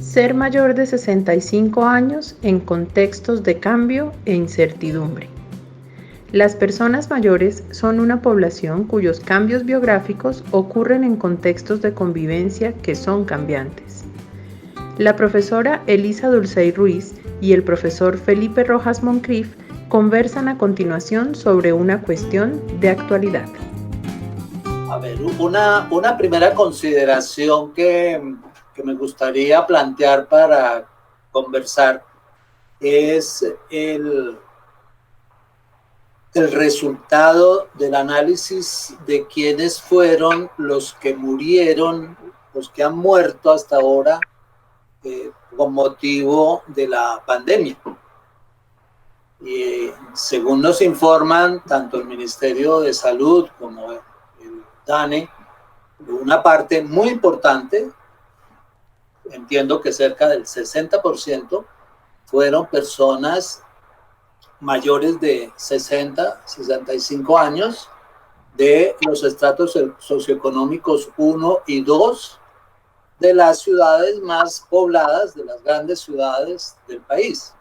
Ser mayor de 65 años en contextos de cambio e incertidumbre. Las personas mayores son una población cuyos cambios biográficos ocurren en contextos de convivencia que son cambiantes. La profesora Elisa Dulcey Ruiz y el profesor Felipe Rojas Moncrief conversan a continuación sobre una cuestión de actualidad. A ver, una primera consideración que me gustaría plantear para conversar es el resultado del análisis de quiénes fueron los que murieron, los que han muerto hasta ahora con motivo de la pandemia. Y según nos informan tanto el Ministerio de Salud como el DANE, una parte muy importante, entiendo que cerca del 60%, fueron personas mayores de 60, 65 años de los estratos socioeconómicos 1 y 2 de las ciudades más pobladas, de las grandes ciudades del país.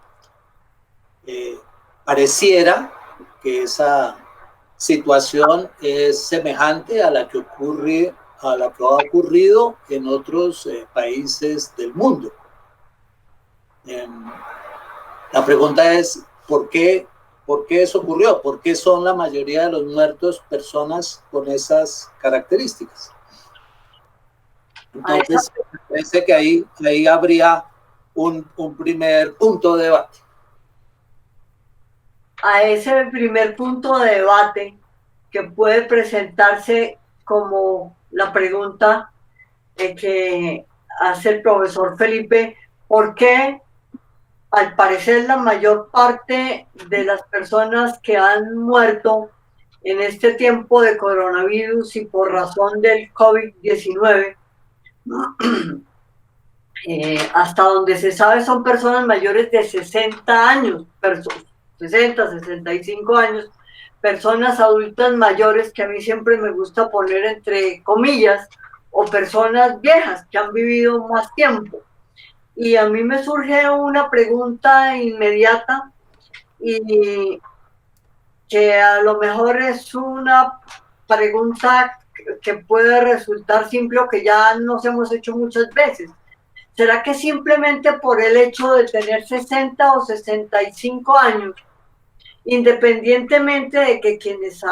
Pareciera que esa situación es semejante a la que ha ocurrido en otros países del mundo. La pregunta es, ¿por qué eso ocurrió? ¿Por qué son la mayoría de los muertos personas con esas características? Entonces, me parece que ahí habría un primer punto de debate. A ese primer punto de debate que puede presentarse como la pregunta que hace el profesor Felipe, ¿por qué al parecer la mayor parte de las personas que han muerto en este tiempo de coronavirus y por razón del COVID-19, hasta donde se sabe son personas mayores de 60 años, 60, 65 años, personas adultas mayores que a mí siempre me gusta poner entre comillas, o personas viejas que han vivido más tiempo. Y a mí me surge una pregunta inmediata y que a lo mejor es una pregunta que puede resultar simple o que ya nos hemos hecho muchas veces. ¿Será que simplemente por el hecho de tener 60 o 65 años, independientemente de que quienes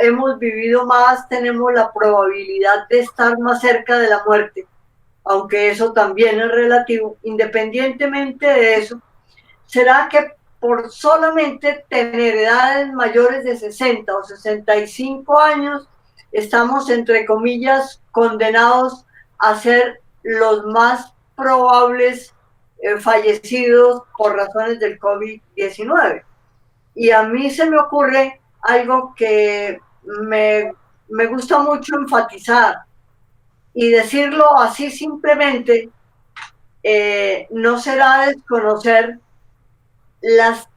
hemos vivido más tenemos la probabilidad de estar más cerca de la muerte, aunque eso también es relativo, independientemente de eso, será que por solamente tener edades mayores de 60 o 65 años, estamos, entre comillas, condenados a ser los más probables fallecidos por razones del COVID-19? Y a mí se me ocurre algo que me gusta mucho enfatizar y decirlo así simplemente, no será desconocer las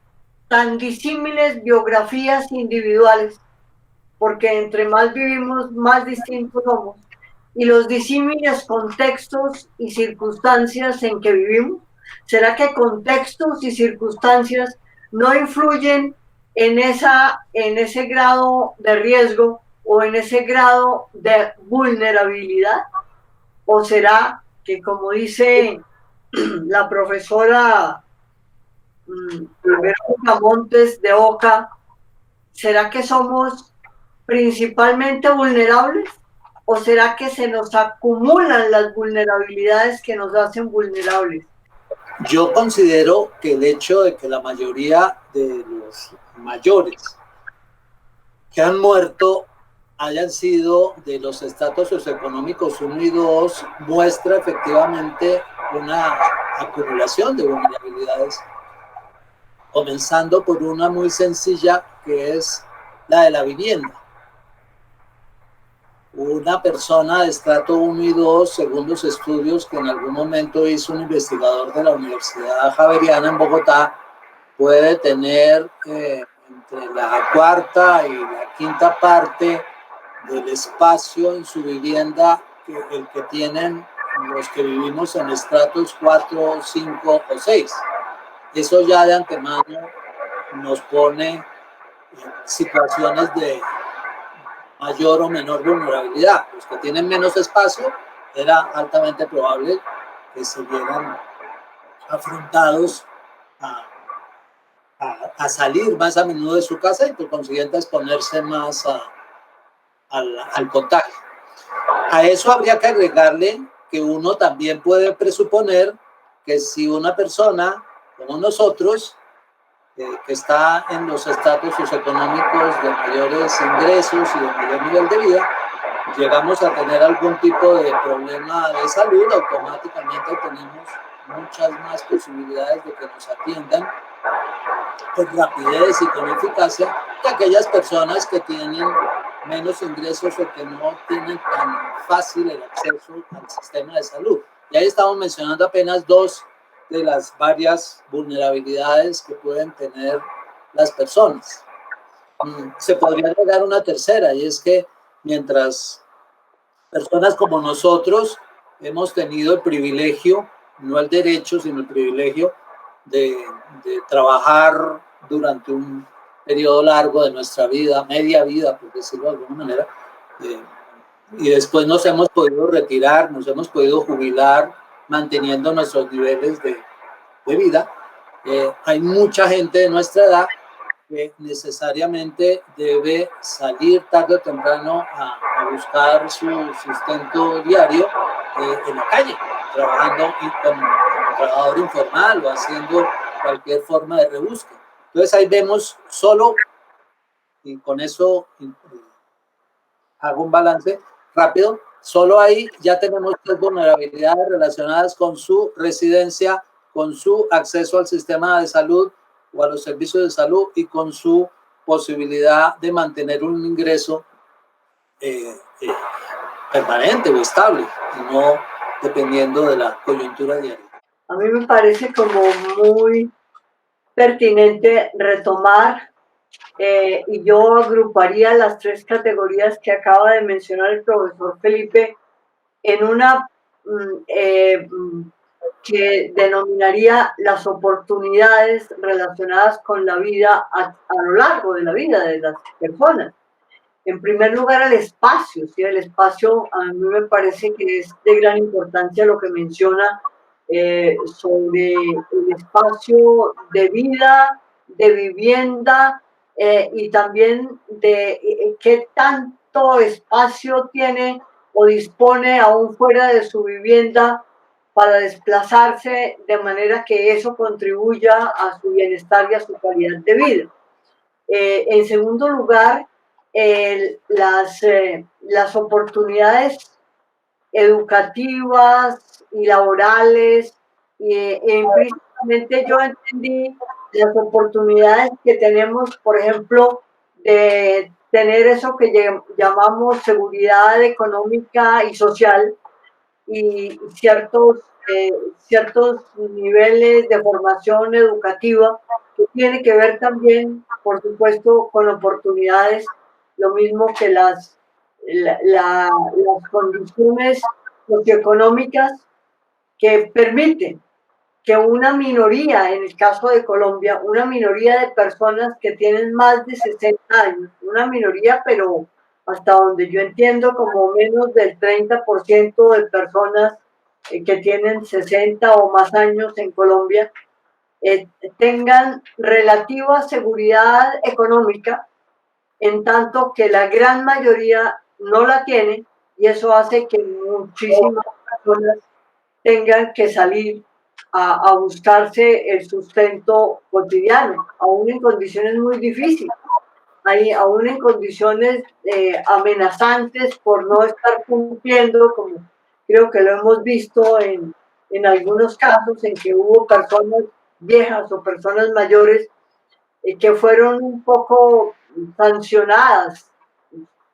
tan disímiles biografías individuales, porque entre más vivimos, más distintos somos, y los disímiles contextos y circunstancias en que vivimos. ¿Será que contextos y circunstancias no influyen en ese grado de riesgo o en ese grado de vulnerabilidad? ¿O será que, como dice la profesora Verónica Montes de Oca, será que somos principalmente vulnerables? ¿O será que se nos acumulan las vulnerabilidades que nos hacen vulnerables? Yo considero que el hecho de que la mayoría de los mayores que han muerto hayan sido de los estratos socioeconómicos 1 y 2 muestra efectivamente una acumulación de vulnerabilidades, comenzando por una muy sencilla que es la de la vivienda. Una persona de estrato 1 y 2, según los estudios que en algún momento hizo un investigador de la Universidad Javeriana en Bogotá, puede tener entre la cuarta y la quinta parte del espacio en su vivienda el que tienen los que vivimos en estratos 4, 5 o 6. Eso ya de antemano nos pone en situaciones de mayor o menor vulnerabilidad. Los que tienen menos espacio, era altamente probable que se vieran afrontados a salir más a menudo de su casa y por consiguiente a exponerse más al contagio. A eso habría que agregarle que uno también puede presuponer que si una persona como nosotros, que está en los estratos socioeconómicos de mayores ingresos y de mayor nivel de vida, llegamos a tener algún tipo de problema de salud, automáticamente tenemos muchas más posibilidades de que nos atiendan con rapidez y con eficacia que aquellas personas que tienen menos ingresos o que no tienen tan fácil el acceso al sistema de salud. Y ahí estamos mencionando apenas dos de las varias vulnerabilidades que pueden tener las personas. Se podría agregar una tercera, y es que mientras personas como nosotros hemos tenido el privilegio, no el derecho, sino el privilegio de trabajar durante un periodo largo de nuestra vida, media vida, por decirlo de alguna manera, y después nos hemos podido retirar, nos hemos podido jubilar, manteniendo nuestros niveles de vida. Hay mucha gente de nuestra edad que necesariamente debe salir tarde o temprano a buscar su sustento diario en la calle, trabajando como trabajador informal o haciendo cualquier forma de rebusque. Entonces ahí vemos solo, y con eso hago un balance rápido, solo ahí ya tenemos tres vulnerabilidades relacionadas con su residencia, con su acceso al sistema de salud o a los servicios de salud y con su posibilidad de mantener un ingreso permanente o estable, y no dependiendo de la coyuntura diaria. A mí me parece como muy pertinente retomar y yo agruparía las tres categorías que acaba de mencionar el profesor Felipe en una que denominaría las oportunidades relacionadas con la vida a lo largo de la vida de las personas. En primer lugar, el espacio, ¿sí? El espacio a mí me parece que es de gran importancia lo que menciona sobre el espacio de vida, de vivienda y también de qué tanto espacio tiene o dispone aún fuera de su vivienda para desplazarse de manera que eso contribuya a su bienestar y a su calidad de vida. En segundo lugar, las oportunidades educativas y laborales, y implícitamente yo entendí las oportunidades que tenemos, por ejemplo, de tener eso que llamamos seguridad económica y social y ciertos niveles de formación educativa que tiene que ver también, por supuesto, con oportunidades, lo mismo que las condiciones socioeconómicas que permiten que una minoría, en el caso de Colombia, una minoría de personas que tienen más de 60 años, una minoría, pero hasta donde yo entiendo, como menos del 30% de personas que tienen 60 o más años en Colombia, tengan relativa seguridad económica, en tanto que la gran mayoría no la tiene, y eso hace que muchísimas personas tengan que salir a buscarse el sustento cotidiano, aún en condiciones muy difíciles, aún en condiciones amenazantes por no estar cumpliendo, como creo que lo hemos visto en algunos casos en que hubo personas viejas o personas mayores que fueron un poco sancionadas,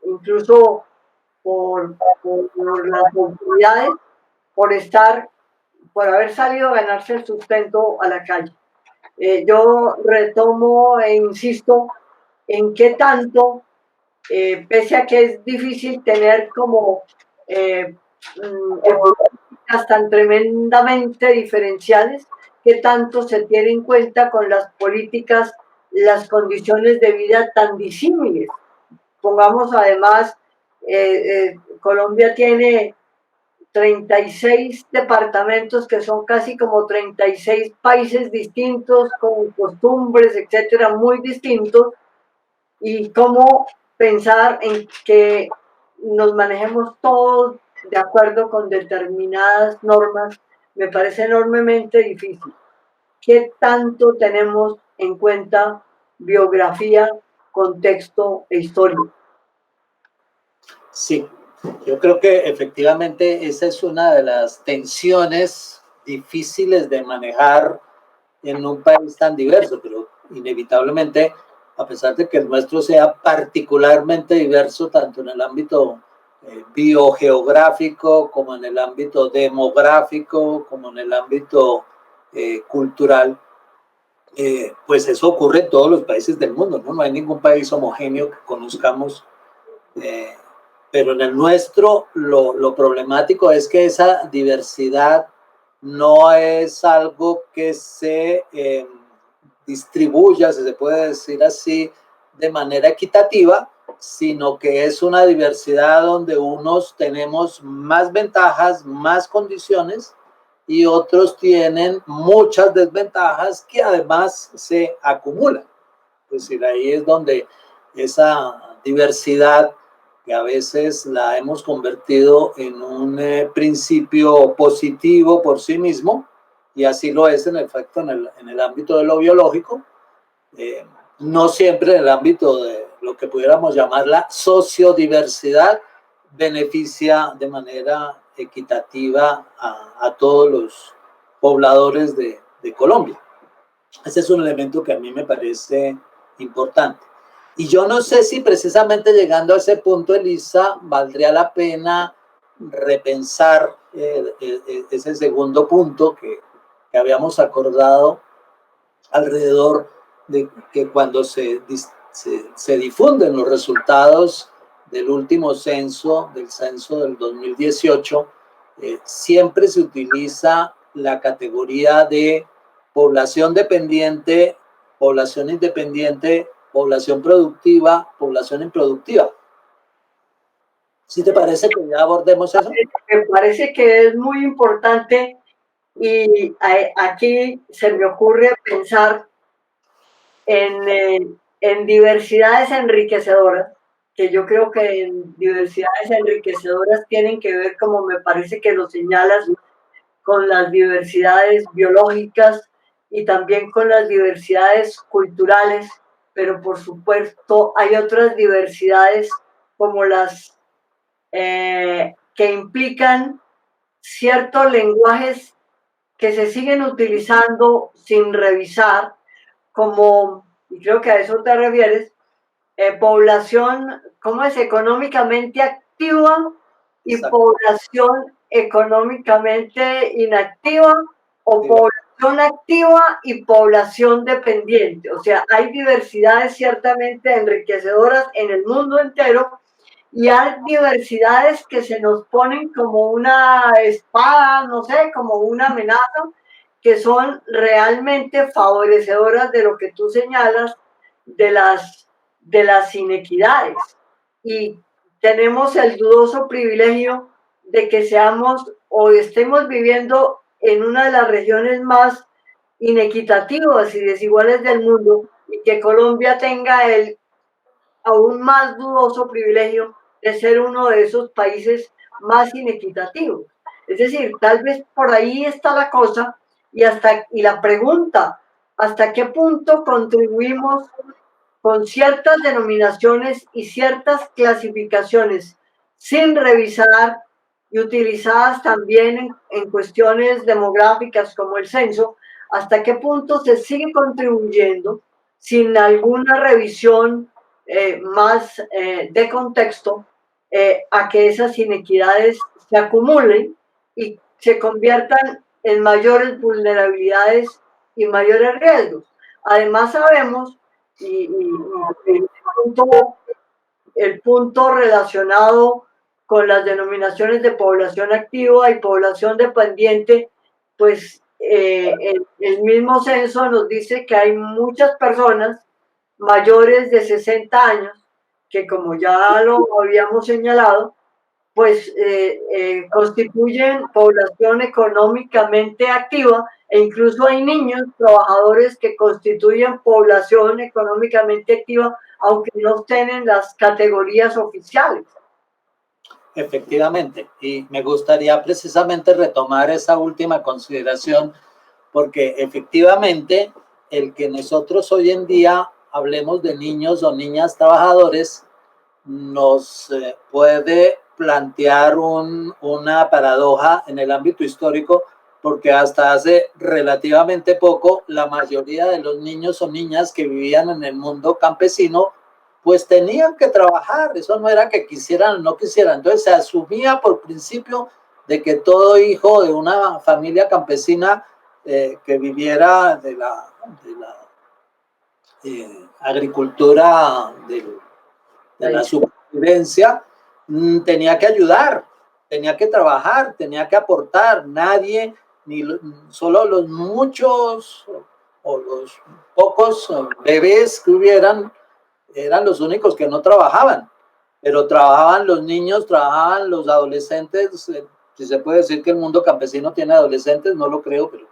incluso por las autoridades, por haber salido a ganarse el sustento a la calle. Yo retomo e insisto en qué tanto, pese a que es difícil tener como geográficas tan tremendamente diferenciales, que tanto se tiene en cuenta con las políticas, las condiciones de vida tan disímiles. Pongamos además, Colombia tiene 36 departamentos que son casi como 36 países distintos, con costumbres, etcétera, muy distintos, y cómo pensar en que nos manejemos todos de acuerdo con determinadas normas me parece enormemente difícil. ¿Qué tanto tenemos en cuenta biografía, contexto e historia? Sí, yo creo que efectivamente esa es una de las tensiones difíciles de manejar en un país tan diverso, pero inevitablemente, a pesar de que el nuestro sea particularmente diverso, tanto en el ámbito biogeográfico, como en el ámbito demográfico, como en el ámbito cultural, pues eso ocurre en todos los países del mundo, ¿no? No hay ningún país homogéneo que conozcamos, pero en el nuestro lo problemático es que esa diversidad no es algo que se distribuya, si se puede decir así, de manera equitativa, sino que es una diversidad donde unos tenemos más ventajas, más condiciones, y otros tienen muchas desventajas que además se acumulan. Es decir, ahí es donde esa diversidad, que a veces la hemos convertido en un principio positivo por sí mismo, y así lo es en efecto en el ámbito de lo biológico, no siempre en el ámbito de lo que pudiéramos llamar la sociodiversidad beneficia de manera equitativa a todos los pobladores de Colombia. Ese es un elemento que a mí me parece importante. Y yo no sé si precisamente llegando a ese punto, Elisa, valdría la pena repensar ese segundo punto que habíamos acordado alrededor de que cuando se difunden los resultados del último censo, del censo del 2018, siempre se utiliza la categoría de población dependiente, población independiente, población productiva, población improductiva. ¿Sí te parece que ya abordemos eso? Me parece que es muy importante, y aquí se me ocurre pensar en diversidades enriquecedoras, que yo creo que en diversidades enriquecedoras tienen que ver, como me parece que lo señalas, con las diversidades biológicas y también con las diversidades culturales, pero por supuesto hay otras diversidades como las que implican ciertos lenguajes que se siguen utilizando sin revisar, como, y creo que a eso te refieres, población, ¿cómo es? Económicamente activa y Exacto. Población económicamente inactiva, o población activa y población dependiente. O sea, hay diversidades ciertamente enriquecedoras en el mundo entero, y hay diversidades que se nos ponen como una espada, no sé, como una amenaza, que son realmente favorecedoras de lo que tú señalas, de las inequidades. Y tenemos el dudoso privilegio de que seamos o estemos viviendo en una de las regiones más inequitativas y desiguales del mundo, y que Colombia tenga el aún más dudoso privilegio de ser uno de esos países más inequitativos. Es decir, tal vez por ahí está la cosa, y la pregunta, ¿hasta qué punto contribuimos con ciertas denominaciones y ciertas clasificaciones sin revisar, y utilizadas también en cuestiones demográficas como el censo? ¿Hasta qué punto se sigue contribuyendo sin alguna revisión más de contexto a que esas inequidades se acumulen y se conviertan en mayores vulnerabilidades y mayores riesgos? Además sabemos, y el punto relacionado con las denominaciones de población activa y población dependiente, pues el mismo censo nos dice que hay muchas personas mayores de 60 años que, como ya lo habíamos señalado, pues constituyen población económicamente activa, e incluso hay niños trabajadores que constituyen población económicamente activa, aunque no estén en las categorías oficiales. Efectivamente, y me gustaría precisamente retomar esa última consideración, porque efectivamente el que nosotros hoy en día hablemos de niños o niñas trabajadores nos puede plantear una paradoja en el ámbito histórico, porque hasta hace relativamente poco la mayoría de los niños o niñas que vivían en el mundo campesino pues tenían que trabajar, eso no era que quisieran o no quisieran, entonces se asumía por principio de que todo hijo de una familia campesina que viviera de la agricultura de la supervivencia tenía que ayudar, tenía que trabajar, tenía que aportar. Nadie, ni solo los muchos o los pocos bebés que hubieran, eran los únicos que no trabajaban, pero trabajaban los niños, trabajaban los adolescentes. Si se puede decir que el mundo campesino tiene adolescentes, no lo creo, pero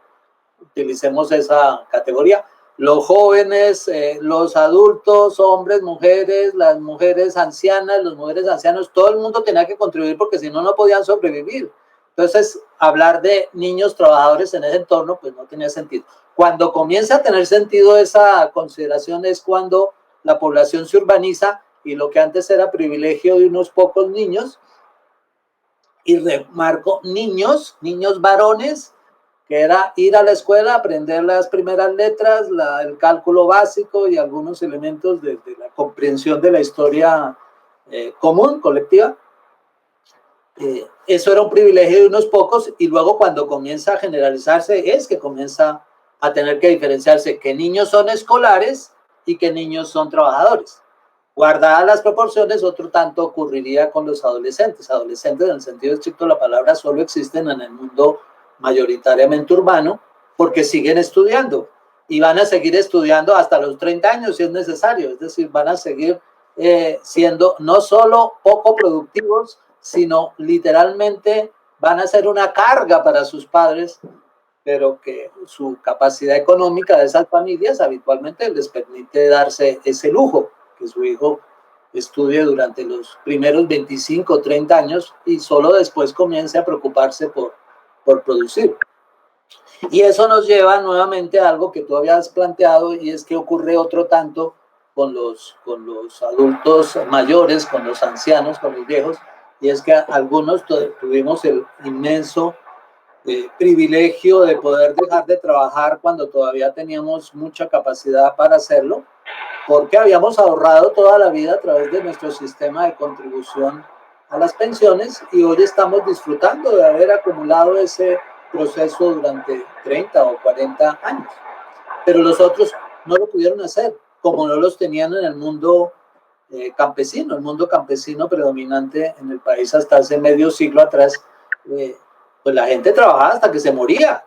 utilicemos esa categoría. Los jóvenes, los adultos, hombres, mujeres, las mujeres ancianas, los mujeres ancianos, todo el mundo tenía que contribuir porque si no, no podían sobrevivir. Entonces, hablar de niños trabajadores en ese entorno, pues no tenía sentido. Cuando comienza a tener sentido esa consideración es cuando la población se urbaniza y lo que antes era privilegio de unos pocos niños, y remarco niños varones, que era ir a la escuela, aprender las primeras letras, el cálculo básico y algunos elementos de la comprensión de la historia común, colectiva. Eso era un privilegio de unos pocos, y luego cuando comienza a generalizarse es que comienza a tener que diferenciarse que niños son escolares y que niños son trabajadores. Guardadas las proporciones, otro tanto ocurriría con los adolescentes. Adolescentes, en el sentido estricto de la palabra, solo existen en el mundo mayoritariamente urbano, porque siguen estudiando y van a seguir estudiando hasta los 30 años si es necesario, es decir, van a seguir siendo no solo poco productivos, sino literalmente van a ser una carga para sus padres, pero que su capacidad económica de esas familias habitualmente les permite darse ese lujo, que su hijo estudie durante los primeros 25 o 30 años y solo después comience a preocuparse por producir. Y eso nos lleva nuevamente a algo que tú habías planteado, y es que ocurre otro tanto con los adultos mayores, con los ancianos, con los viejos, y es que algunos tuvimos el inmenso privilegio de poder dejar de trabajar cuando todavía teníamos mucha capacidad para hacerlo, porque habíamos ahorrado toda la vida a través de nuestro sistema de contribución a las pensiones, y hoy estamos disfrutando de haber acumulado ese proceso durante 30 o 40 años. Pero los otros no lo pudieron hacer, como no los tenían en el mundo campesino. El mundo campesino predominante en el país hasta hace medio siglo atrás, pues la gente trabajaba hasta que se moría.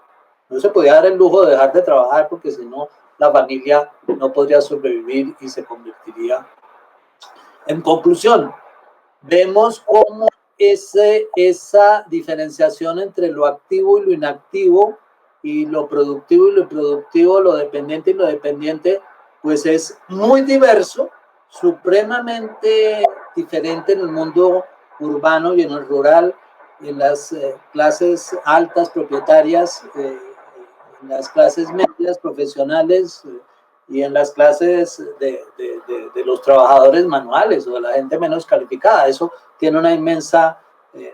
No se podía dar el lujo de dejar de trabajar, porque si no, la familia no podría sobrevivir y se convertiría. En conclusión, vemos cómo esa diferenciación entre lo activo y lo inactivo, y lo productivo y lo improductivo, lo dependiente y lo dependiente, pues es muy diverso, supremamente diferente en el mundo urbano y en el rural, en las clases altas propietarias, en las clases medias profesionales, y en las clases de los trabajadores manuales o de la gente menos calificada. Eso tiene una inmensa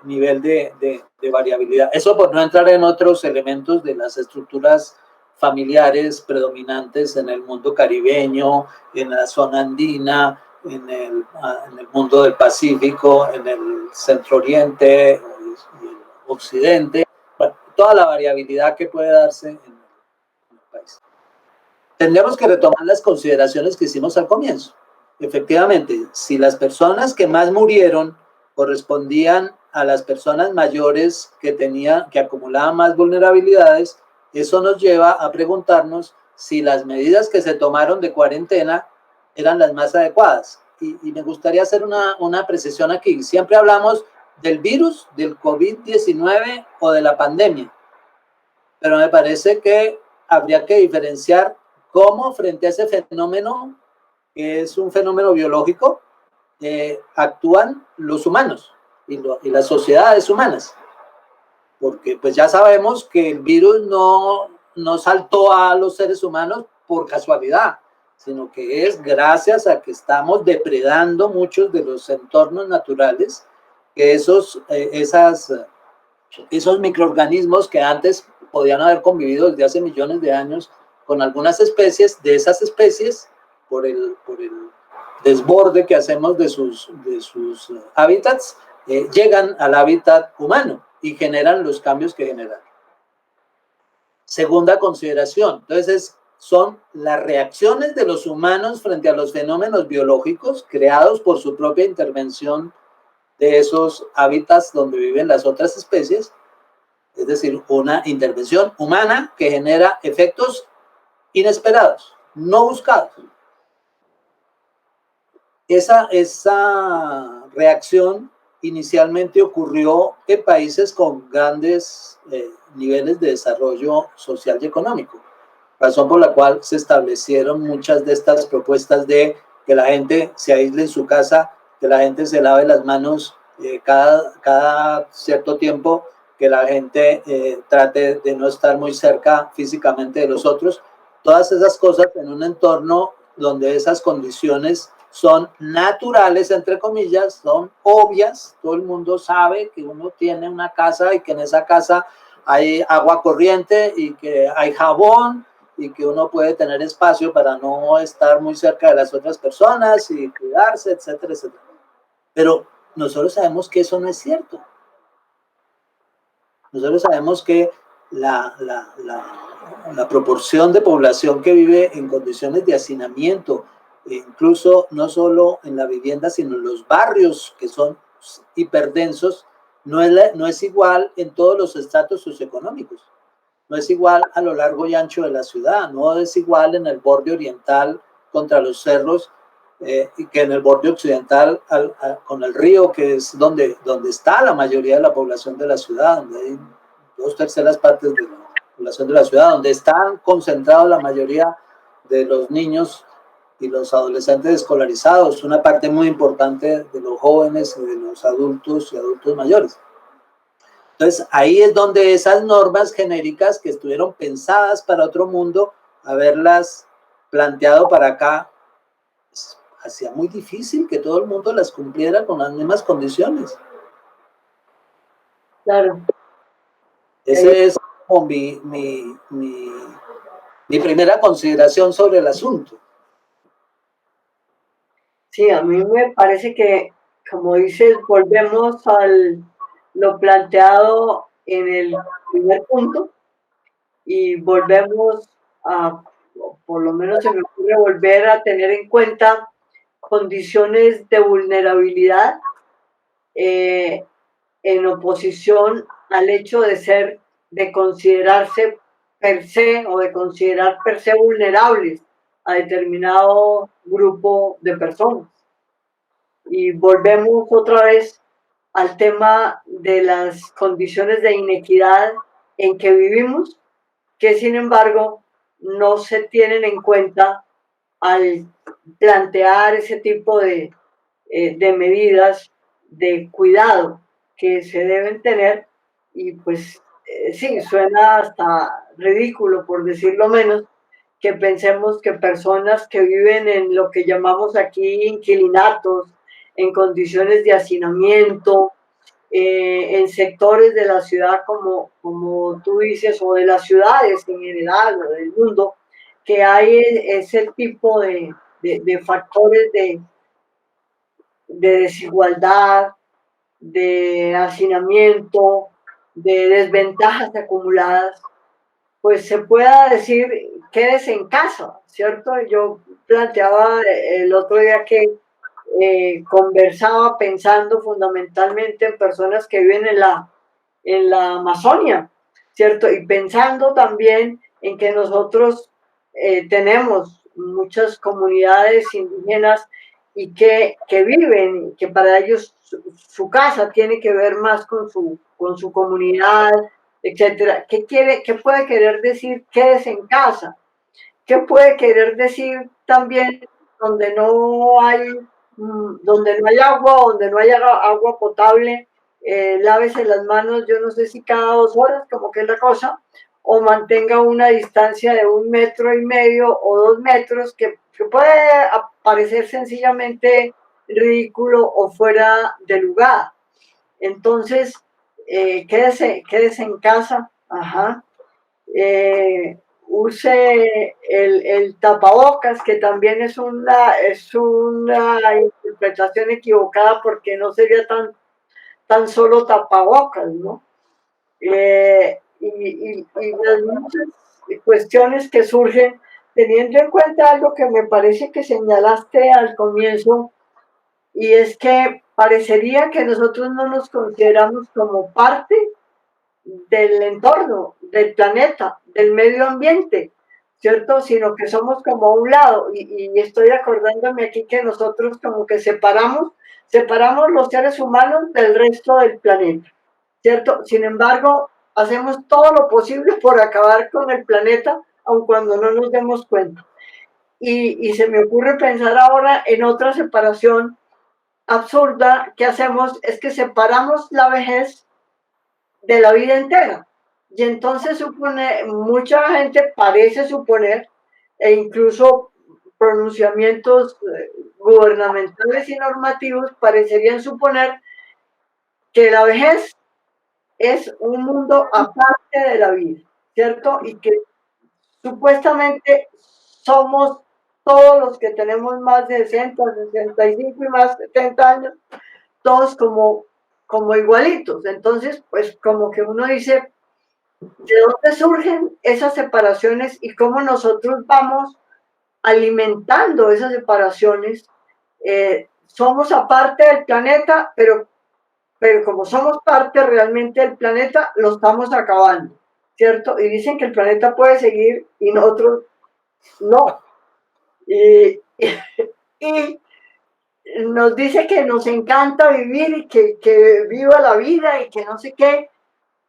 nivel de variabilidad. Eso por no entrar en otros elementos de las estructuras familiares predominantes en el mundo caribeño, en la zona andina, en el mundo del Pacífico, en el Centro Oriente y el Occidente. Bueno, toda la variabilidad que puede darse en el país. Tendríamos que retomar las consideraciones que hicimos al comienzo. Efectivamente, si las personas que más murieron correspondían a las personas mayores que acumulaban más vulnerabilidades. Eso nos lleva a preguntarnos si las medidas que se tomaron de cuarentena eran las más adecuadas. Y me gustaría hacer una precisión aquí. Siempre hablamos del virus, del COVID-19 o de la pandemia, pero me parece que habría que diferenciar cómo frente a ese fenómeno, que es un fenómeno biológico, actúan los humanos y las sociedades humanas. Porque pues ya sabemos que el virus no saltó a los seres humanos por casualidad, sino que es gracias a que estamos depredando muchos de los entornos naturales, que esos microorganismos que antes podían haber convivido desde hace millones de años con algunas especies, de esas especies, por el desborde que hacemos de sus hábitats, llegan al hábitat humano y generan los cambios que generan. Segunda consideración, entonces, son las reacciones de los humanos frente a los fenómenos biológicos creados por su propia intervención de esos hábitats donde viven las otras especies, es decir, una intervención humana que genera efectos inesperados, no buscados. Esa reacción inicialmente ocurrió en países con grandes niveles de desarrollo social y económico, razón por la cual se establecieron muchas de estas propuestas de que la gente se aísle en su casa, que la gente se lave las manos cada cierto tiempo, que la gente trate de no estar muy cerca físicamente de los otros. Todas esas cosas en un entorno donde esas condiciones son naturales, entre comillas, son obvias. Todo el mundo sabe que uno tiene una casa y que en esa casa hay agua corriente y que hay jabón y que uno puede tener espacio para no estar muy cerca de las otras personas y cuidarse, etcétera, etcétera. Pero nosotros sabemos que eso no es cierto. Nosotros sabemos que la proporción de población que vive en condiciones de hacinamiento, incluso no solo en la vivienda, sino en los barrios que son hiperdensos, no es igual en todos los estratos socioeconómicos. No es igual a lo largo y ancho de la ciudad, no es igual en el borde oriental contra los cerros y que en el borde occidental con el río, que es donde está la mayoría de la población de la ciudad, donde hay 2/3 partes de la población de la ciudad, donde están concentrados la mayoría de los niños y los adolescentes escolarizados, una parte muy importante de los jóvenes y de los adultos y adultos mayores. Entonces, ahí es donde esas normas genéricas que estuvieron pensadas para otro mundo, haberlas planteado para acá, hacía muy difícil que todo el mundo las cumpliera con las mismas condiciones. Claro. Ese es como mi primera consideración sobre el asunto. Sí, a mí me parece que, como dices, volvemos a lo planteado en el primer punto y volvemos a, por lo menos se me ocurre volver a tener en cuenta condiciones de vulnerabilidad en oposición al hecho de considerarse per se o de considerar per se vulnerables a determinado grupo de personas. Y volvemos otra vez al tema de las condiciones de inequidad en que vivimos, que sin embargo no se tienen en cuenta al plantear ese tipo de medidas de cuidado que se deben tener. Y pues sí, suena hasta ridículo, por decirlo menos, que pensemos que personas que viven en lo que llamamos aquí inquilinatos, en condiciones de hacinamiento, en sectores de la ciudad como tú dices, o de las ciudades en general, o del mundo, que hay ese tipo de factores de desigualdad, de hacinamiento, de desventajas acumuladas, pues se pueda decir, quédese en casa, ¿cierto? Yo planteaba el otro día que conversaba pensando fundamentalmente en personas que viven en la Amazonia, ¿cierto? Y pensando también en que nosotros tenemos muchas comunidades indígenas y que viven, y que para ellos su casa tiene que ver más con su comunidad, etcétera. ¿Qué puede querer decir quédese en casa? ¿Qué puede querer decir también donde no hay, donde no hay agua, donde no hay agua potable? Lávese las manos, yo no sé si cada 2 horas, como que es la cosa, o mantenga una distancia de 1,5 metros o 2 metros, que puede parecer sencillamente ridículo o fuera de lugar. Entonces, quédese en casa, ajá. Use el tapabocas, que también es una interpretación equivocada, porque no sería tan solo tapabocas, ¿no? Y las muchas cuestiones que surgen, teniendo en cuenta algo que me parece que señalaste al comienzo, y es que parecería que nosotros no nos consideramos como parte del entorno, del planeta, del medio ambiente, ¿cierto? Sino que somos como un lado, y estoy acordándome aquí que nosotros como que separamos los seres humanos del resto del planeta, ¿cierto? Sin embargo, hacemos todo lo posible por acabar con el planeta, aun cuando no nos demos cuenta. Y se me ocurre pensar ahora en otra separación absurda que hacemos, es que separamos la vejez de la vida entera. Y entonces mucha gente parece suponer, e incluso pronunciamientos gubernamentales y normativos parecerían suponer, que la vejez es un mundo aparte de la vida, ¿cierto? Y que supuestamente somos todos los que tenemos más de 60, 65 y más 70 años, todos como igualitos. Entonces, pues como que uno dice, ¿de dónde surgen esas separaciones y cómo nosotros vamos alimentando esas separaciones? Somos aparte del planeta, pero como somos parte realmente del planeta, lo estamos acabando, ¿cierto? Y dicen que el planeta puede seguir y nosotros no. Y nos dice que nos encanta vivir y que viva la vida y que no sé qué,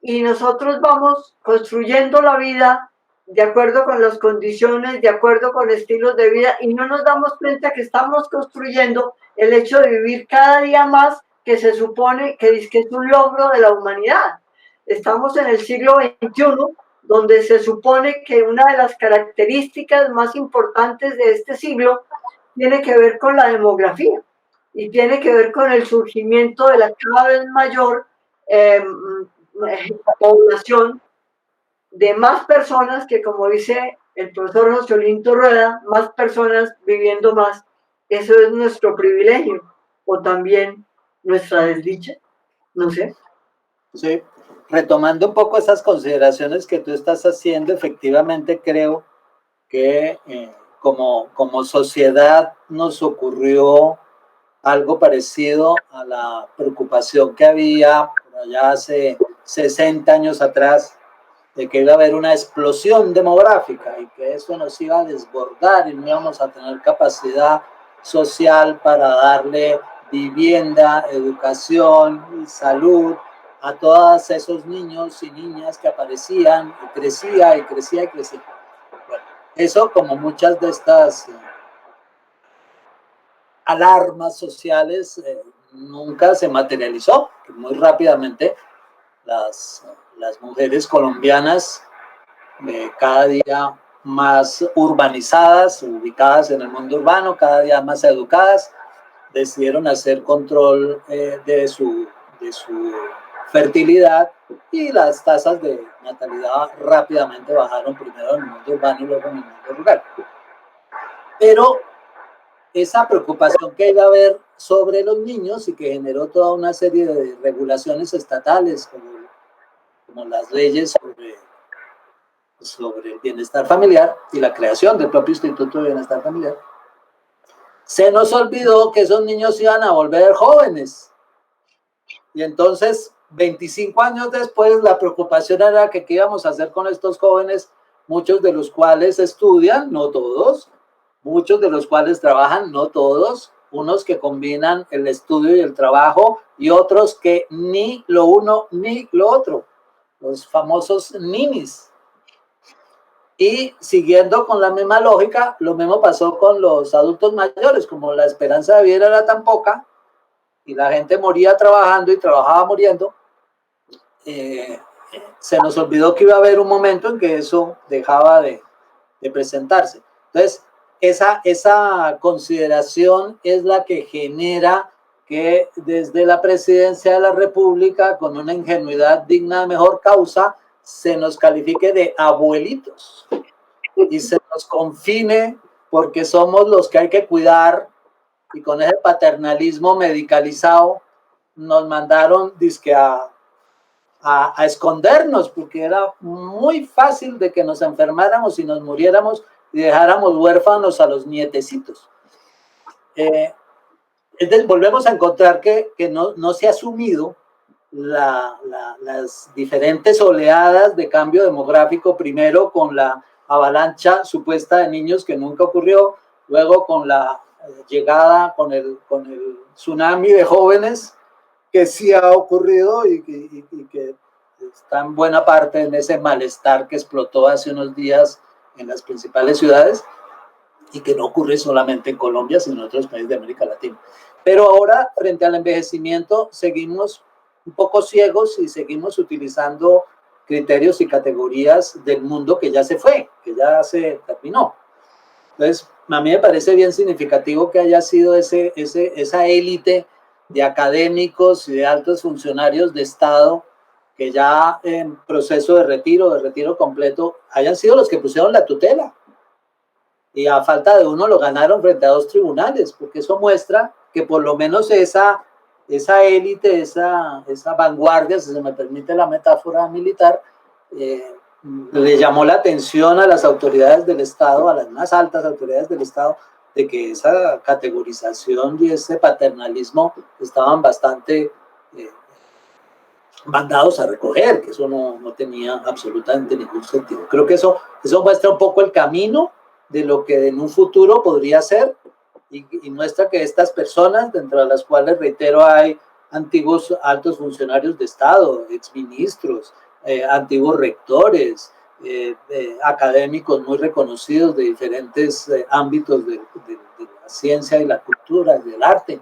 y nosotros vamos construyendo la vida de acuerdo con las condiciones, de acuerdo con estilos de vida, y no nos damos cuenta que estamos construyendo el hecho de vivir cada día más, que se supone que es un logro de la humanidad. Estamos en el siglo XXI, donde se supone que una de las características más importantes de este siglo tiene que ver con la demografía y tiene que ver con el surgimiento de la cada vez mayor población, de más personas, que como dice el profesor José Olinto Rueda, más personas viviendo más. Eso es nuestro privilegio o también nuestra desdicha, no sé. Sí, retomando un poco esas consideraciones que tú estás haciendo, efectivamente creo que como sociedad nos ocurrió algo parecido a la preocupación que había por allá hace 60 años atrás, de que iba a haber una explosión demográfica y que eso nos iba a desbordar y no íbamos a tener capacidad social para darle vivienda, educación y salud a todos esos niños y niñas que aparecían, y crecía y crecía y crecía. Bueno, eso, como muchas de estas alarmas sociales, nunca se materializó. Muy rápidamente las mujeres colombianas, cada día más urbanizadas, ubicadas en el mundo urbano, cada día más educadas, decidieron hacer control de su fertilidad, y las tasas de natalidad rápidamente bajaron, primero en el mundo urbano y luego en el mundo rural. Pero esa preocupación que iba a haber sobre los niños y que generó toda una serie de regulaciones estatales, como las leyes sobre el bienestar familiar y la creación del propio Instituto de Bienestar Familiar, se nos olvidó que esos niños iban a volver jóvenes. Y entonces, 25 años después, la preocupación era que qué íbamos a hacer con estos jóvenes, muchos de los cuales estudian, no todos, muchos de los cuales trabajan, no todos, unos que combinan el estudio y el trabajo y otros que ni lo uno ni lo otro, los famosos ninis. Y siguiendo con la misma lógica, lo mismo pasó con los adultos mayores, como la esperanza de vida era tan poca y la gente moría trabajando y trabajaba muriendo, se nos olvidó que iba a haber un momento en que eso dejaba de presentarse. Entonces, esa consideración es la que genera que desde la presidencia de la República, con una ingenuidad digna de mejor causa, se nos califique de abuelitos y se nos confine porque somos los que hay que cuidar, y con ese paternalismo medicalizado nos mandaron dizque a escondernos, porque era muy fácil de que nos enfermáramos y nos muriéramos y dejáramos huérfanos a los nietecitos. Entonces volvemos a encontrar que no se ha asumido las diferentes oleadas de cambio demográfico, primero con la avalancha supuesta de niños que nunca ocurrió, luego con la llegada, con el tsunami de jóvenes que sí ha ocurrido y que está en buena parte en ese malestar que explotó hace unos días en las principales ciudades y que no ocurre solamente en Colombia, sino en otros países de América Latina. Pero ahora, frente al envejecimiento, seguimos un poco ciegos y seguimos utilizando criterios y categorías del mundo que ya se fue, que ya se terminó. Entonces, a mí me parece bien significativo que haya sido esa élite de académicos y de altos funcionarios de Estado que ya en proceso de retiro completo, hayan sido los que pusieron la tutela. Y a falta de uno lo ganaron frente a 2 tribunales, porque eso muestra que por lo menos esa élite, esa vanguardia, si se me permite la metáfora militar, le llamó la atención a las autoridades del Estado, a las más altas autoridades del Estado, de que esa categorización y ese paternalismo estaban bastante mandados a recoger, que eso no tenía absolutamente ningún sentido. Creo que eso muestra un poco el camino de lo que en un futuro podría ser y muestra que estas personas, dentro de las cuales, reitero, hay antiguos altos funcionarios de Estado, exministros, antiguos rectores, académicos muy reconocidos de diferentes ámbitos de la ciencia y la cultura y del arte,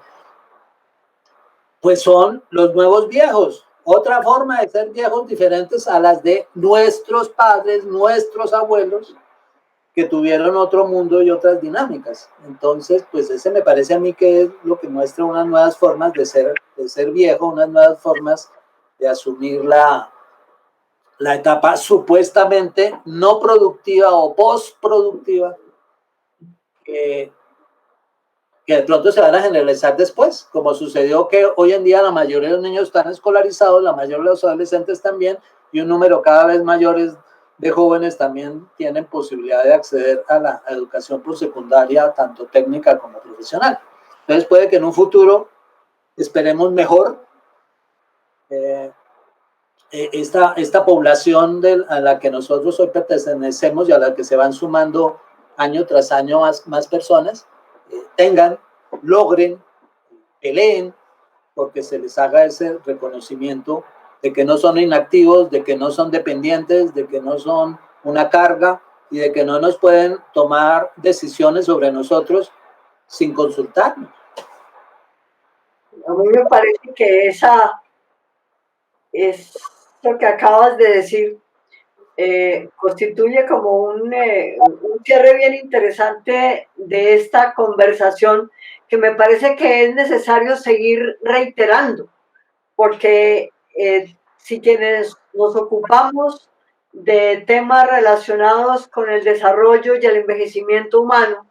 pues son los nuevos viejos. Otra forma de ser viejos diferentes a las de nuestros padres, nuestros abuelos, que tuvieron otro mundo y otras dinámicas. Entonces, pues ese me parece a mí que es lo que muestra unas nuevas formas de ser viejo, unas nuevas formas de asumir la etapa supuestamente no productiva o postproductiva que de pronto se van a generalizar después, como sucedió que hoy en día la mayoría de los niños están escolarizados, la mayoría de los adolescentes también, y un número cada vez mayor de jóvenes también tienen posibilidad de acceder a la educación postsecundaria, tanto técnica como profesional. Entonces puede que en un futuro esperemos mejor esta población a la que nosotros hoy pertenecemos y a la que se van sumando año tras año más personas, logren, peleen, porque se les haga ese reconocimiento de que no son inactivos, de que no son dependientes, de que no son una carga y de que no nos pueden tomar decisiones sobre nosotros sin consultarnos. A mí me parece que lo que acabas de decir constituye como un cierre bien interesante de esta conversación que me parece que es necesario seguir reiterando, porque si quienes nos ocupamos de temas relacionados con el desarrollo y el envejecimiento humano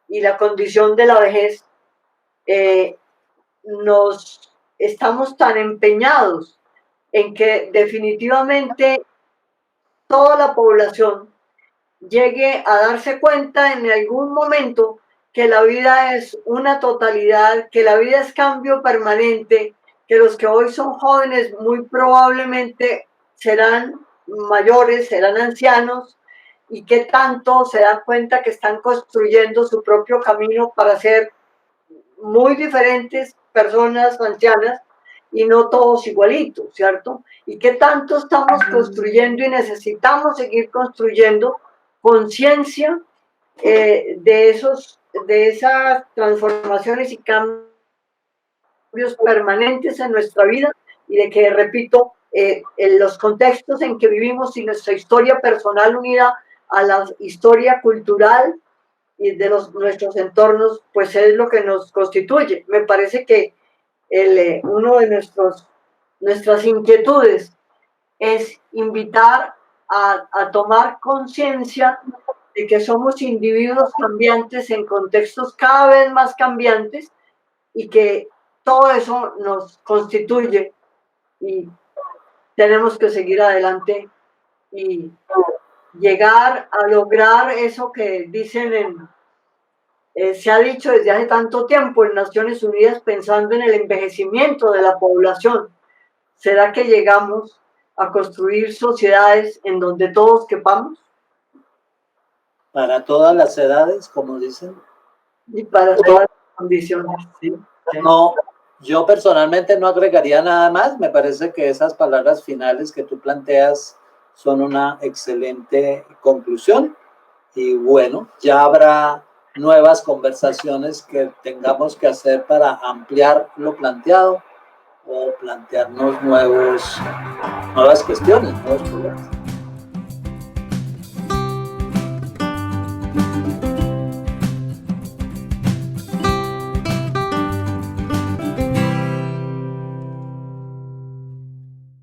y la condición de la vejez, nos estamos tan empeñados en que definitivamente toda la población llegue a darse cuenta en algún momento que la vida es una totalidad, que la vida es cambio permanente, que los que hoy son jóvenes muy probablemente serán mayores, serán ancianos, y que tanto se dan cuenta que están construyendo su propio camino para ser muy diferentes personas ancianas y no todos igualitos, ¿cierto? Y que tanto estamos construyendo y necesitamos seguir construyendo conciencia de esas transformaciones y cambios permanentes en nuestra vida, y de que, repito, en los contextos en que vivimos y nuestra historia personal unida a la historia cultural y de nuestros entornos, pues es lo que nos constituye. Me parece que uno de nuestras inquietudes es invitar a tomar conciencia de que somos individuos cambiantes en contextos cada vez más cambiantes, y que todo eso nos constituye y tenemos que seguir adelante y llegar a lograr eso que dicen se ha dicho desde hace tanto tiempo en Naciones Unidas, pensando en el envejecimiento de la población. ¿Será que llegamos a construir sociedades en donde todos quepamos? Para todas las edades, como dicen. Y para todas las condiciones, ¿sí? No, yo personalmente no agregaría nada más. Me parece que esas palabras finales que tú planteas son una excelente conclusión. Y bueno, ya habrá nuevas conversaciones que tengamos que hacer para ampliar lo planteado o plantearnos nuevas cuestiones, nuevos problemas.